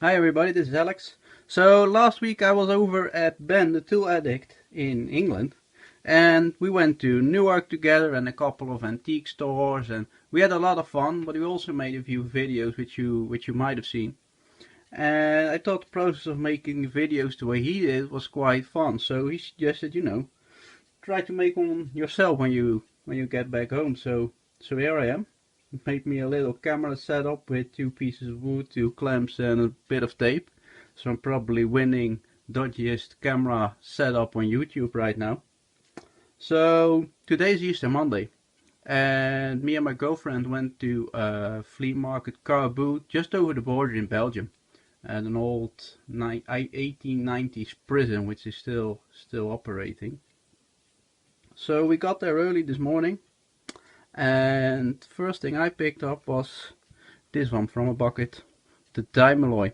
Hi everybody, this is Alex. So last week I was over at Ben the Tool Addict in England, and we went to Newark together and a couple of antique stores, and we had a lot of fun, but we also made a few videos which you might have seen. And I thought the process of making videos the way he did was quite fun, so he suggested, try to make one yourself when you get back home. So here I am. Made me a little camera setup with 2 pieces of wood, 2 clamps and a bit of tape. So I'm probably winning dodgiest camera setup on YouTube right now. So today's Easter Monday, and me and my girlfriend went to a flea market car booth just over the border in Belgium, at an old 1890s prison which is still operating. So we got there early this morning, and first thing I picked up was this one from a bucket, the Daimler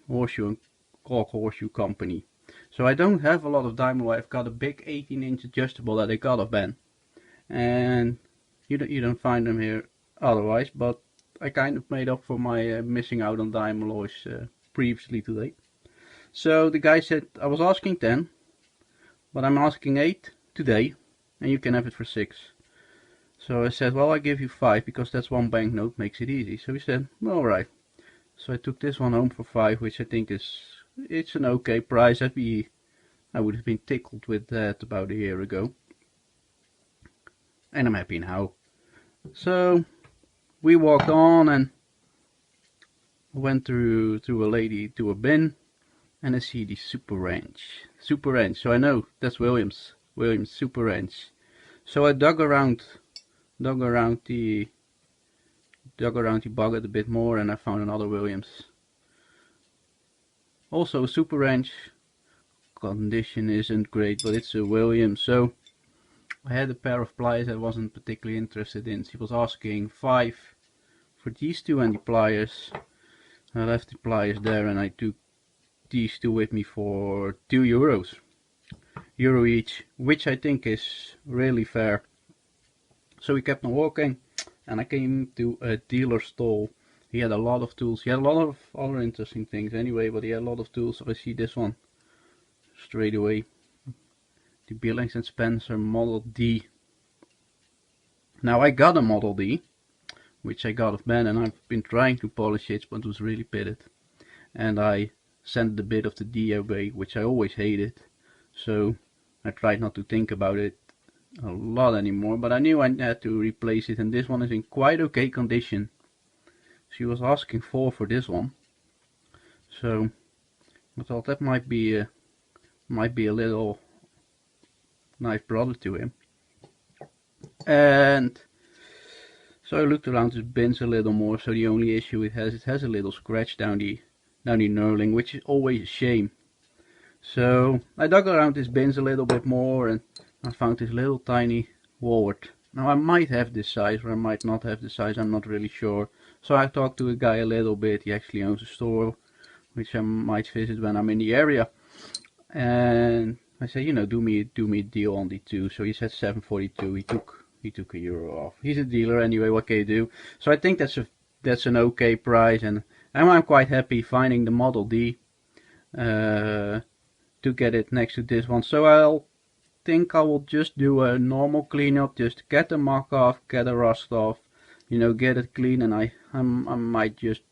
Horseshoe and Cork Horseshoe Company. So I don't have a lot of Daimler. I've got a big 18-inch adjustable that I got off Ben, and you don't find them here otherwise. But I kind of made up for my missing out on Daimler's previously today. So the guy said I was asking 10, but I'm asking 8 today, and you can have it for 6. So I said, well, I give you 5 because that's one banknote, makes it easy. So he said, well, alright. So I took this one home for 5, which I think it's an okay price. I would have been tickled with that about a year ago, and I'm happy now. So we walked on and went through a lady to a bin, and I see the Super Ranch. So I know that's Williams Super Ranch. So I dug around the bucket a bit more, and I found another Williams. Also a Super Ranch. Condition isn't great, but it's a Williams. So I had a pair of pliers I wasn't particularly interested in. She was asking 5 for these 2 and the pliers. I left the pliers there and I took these 2 with me for €2 each, which I think is really fair. So we kept on walking, and I came to a dealer stall. He had a lot of tools. He had a lot of other interesting things anyway, but he had a lot of tools. So I see this one straight away, the Billings and Spencer Model D. Now I got a Model D, which I got of Ben, and I've been trying to polish it, but it was really pitted. And I sent the bit of the D away, which I always hated. So I tried not to think about it a lot anymore, but I knew I had to replace it, and this one is in quite okay condition. She was asking 4 for this one, so I thought that might be a little nice brother to him. And so I looked around his bins a little more. So the only issue it has a little scratch down the knurling, which is always a shame. So I dug around his bins a little bit more, and I found this little tiny Walwart. Now I might have this size, or I might not have this size, I'm not really sure. So I talked to a guy a little bit. He actually owns a store, which I might visit when I'm in the area. And I said, do me a deal on the 2. So he said 7.42. He took €1 off. He's a dealer anyway. What can you do? So I think that's an okay price, and I'm quite happy finding the Model D to get it next to this one. So I think I will just do a normal cleanup, just get the muck off, get the rust off, get it clean, and I might just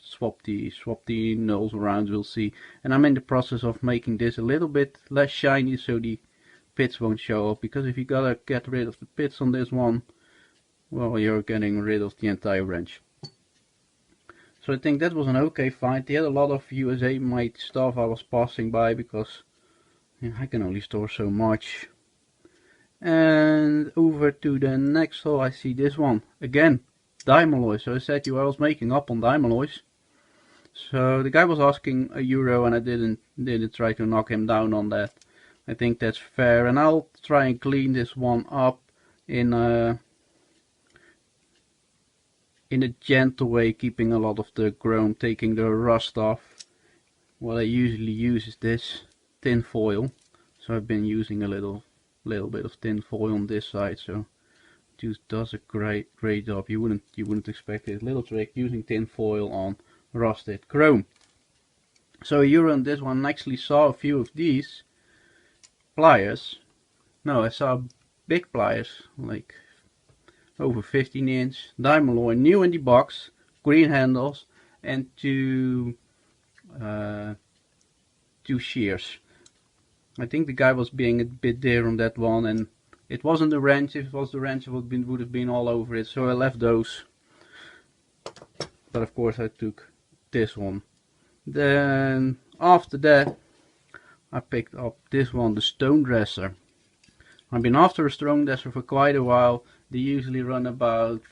swap the nulls around. We'll see. And I'm in the process of making this a little bit less shiny, so the pits won't show up, because if you gotta get rid of the pits on this one, well, you're getting rid of the entire wrench. So I think that was an okay find. They had a lot of USA made stuff I was passing by, because I can only store so much. And over to the next hole, I see this one again, Daimler. So I said I was making up on Daimler. So the guy was asking €1, and I didn't try to knock him down on that. I think that's fair, and I'll try and clean this one up in a gentle way, keeping a lot of the chrome, taking the rust off. What I usually use is this tin foil. So I've been using a little bit of tin foil on this side, so it just does a great job. You wouldn't expect it. Little trick, using tin foil on rusted chrome. So here on this one I actually saw a few of these pliers. No, I saw big pliers, like over 15-inch, diamond alloy, new in the box, green handles, and two shears. I think the guy was being a bit dear on that one, and it wasn't the wrench. If it was the wrench, it would have been all over it, so I left those. But of course I took this one. Then after that I picked up this one, the stone dresser. I've been after a stone dresser for quite a while. They usually run about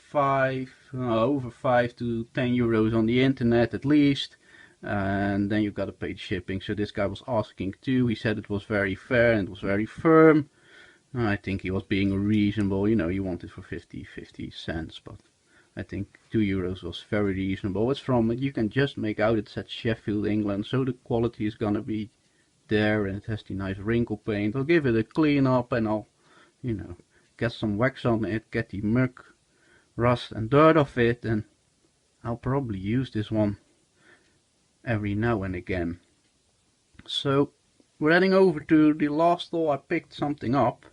over 5 to 10 euros on the internet at least, and then you've got to pay the shipping. So this guy was asking too. He said it was very fair and it was very firm. I think he was being reasonable. You know, you want it for 50 cents, but I think 2 euros was very reasonable. It's from, you can just make out it's at Sheffield, England, so the quality is gonna be there, and it has the nice wrinkle paint. I'll give it a clean up, and I'll, you know, get some wax on it, get the muck, rust and dirt off it, and I'll probably use this one every now and again. So we're heading over to the last store. I picked something up,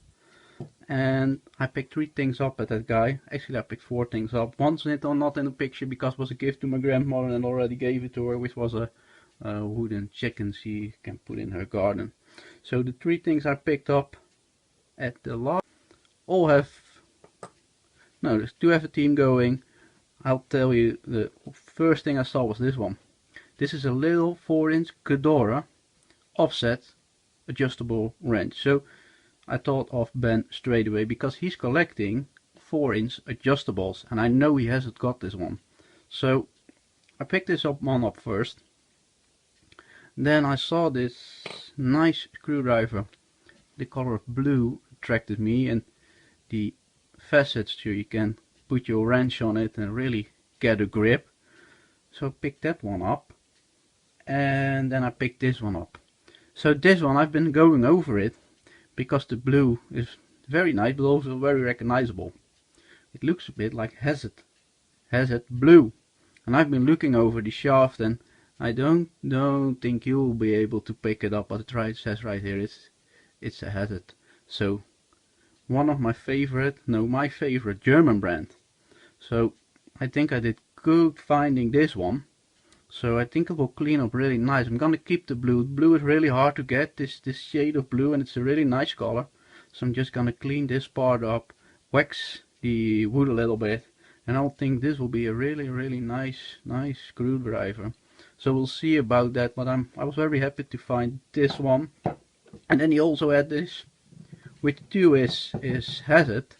and I picked 3 things up at that guy. Actually I picked 4 things up. One's not in the picture because it was a gift to my grandmother and already gave it to her, which was a wooden chicken she can put in her garden. So the 3 things I picked up at the last all have, no, there's 2 have a theme going. I'll tell you, the first thing I saw was this one. This is a little 4-inch Kedora offset adjustable wrench. So I thought of Ben straight away because he's collecting 4-inch adjustables, and I know he hasn't got this one. So I picked this one up first. Then I saw this nice screwdriver. The color of blue attracted me, and the facets so you can put your wrench on it and really get a grip. So I picked that one up, and then I picked this one up. So this one I've been going over it because the blue is very nice but also very recognizable. It looks a bit like Hazard blue, and I've been looking over the shaft, and I don't think you'll be able to pick it up, but it says right here it's a Hazard. So one of my favorite, no, my favorite German brand. So I think I did good finding this one. So I think it will clean up really nice. I'm gonna keep the blue. Blue is really hard to get, this shade of blue, and it's a really nice color. So I'm just gonna clean this part up, wax the wood a little bit, and I'll think this will be a really nice screwdriver. So we'll see about that, but I was very happy to find this one. And then he also had this, which too is Hazard,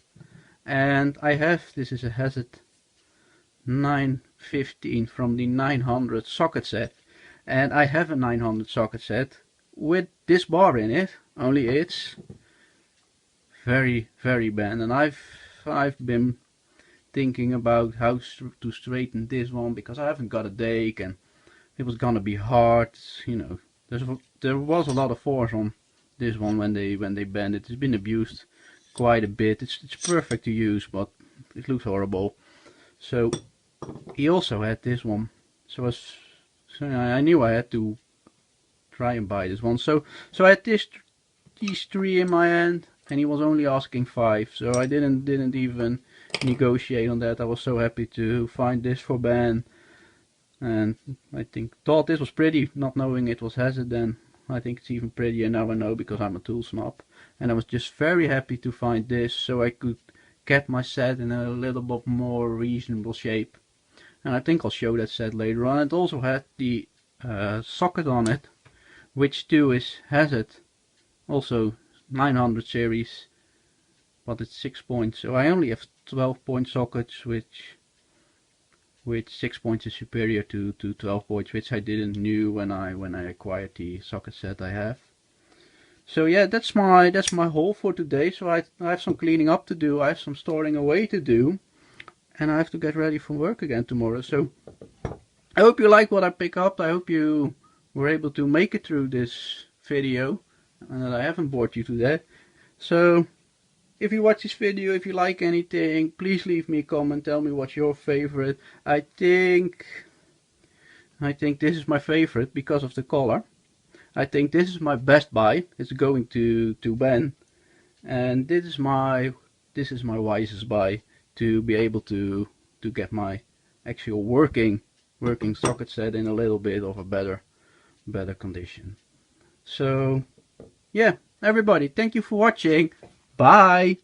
and I have, this is a Hazard 915 from the 900 socket set, and I have a 900 socket set with this bar in it, only it's very bent, and I've been thinking about how to straighten this one because I haven't got a dake, and it was gonna be hard, you know. There was a lot of force on this one when they bent it. It's been abused quite a bit. It's perfect to use, but it looks horrible. So he also had this one, so I knew I had to try and buy this one. So I had these 3 in my hand, and he was only asking 5, so I didn't even negotiate on that. I was so happy to find this for Ben, and I thought this was pretty, not knowing it was Hazard. Then I think it's even prettier now I know, because I'm a tool snob, and I was just very happy to find this so I could get my set in a little bit more reasonable shape. And I think I'll show that set later on. It also had the socket on it, which too is Hazard, also 900 series, but it's 6 points. So I only have 12-point sockets, which 6 points is superior to 12 points, which I didn't knew when I acquired the socket set I have. So yeah, that's my haul for today. So I have some cleaning up to do, I have some storing away to do, and I have to get ready for work again tomorrow. So I hope you like what I pick up. I hope you were able to make it through this video and that I haven't bored you to death. So if you watch this video, if you like anything, please leave me a comment, tell me what's your favorite. I think I think this is my favorite because of the color. I think this is my best buy. It's going to Ben, and this is my wisest buy to be able to get my actual working socket set in a little bit of a better condition. So yeah, everybody, thank you for watching. Bye.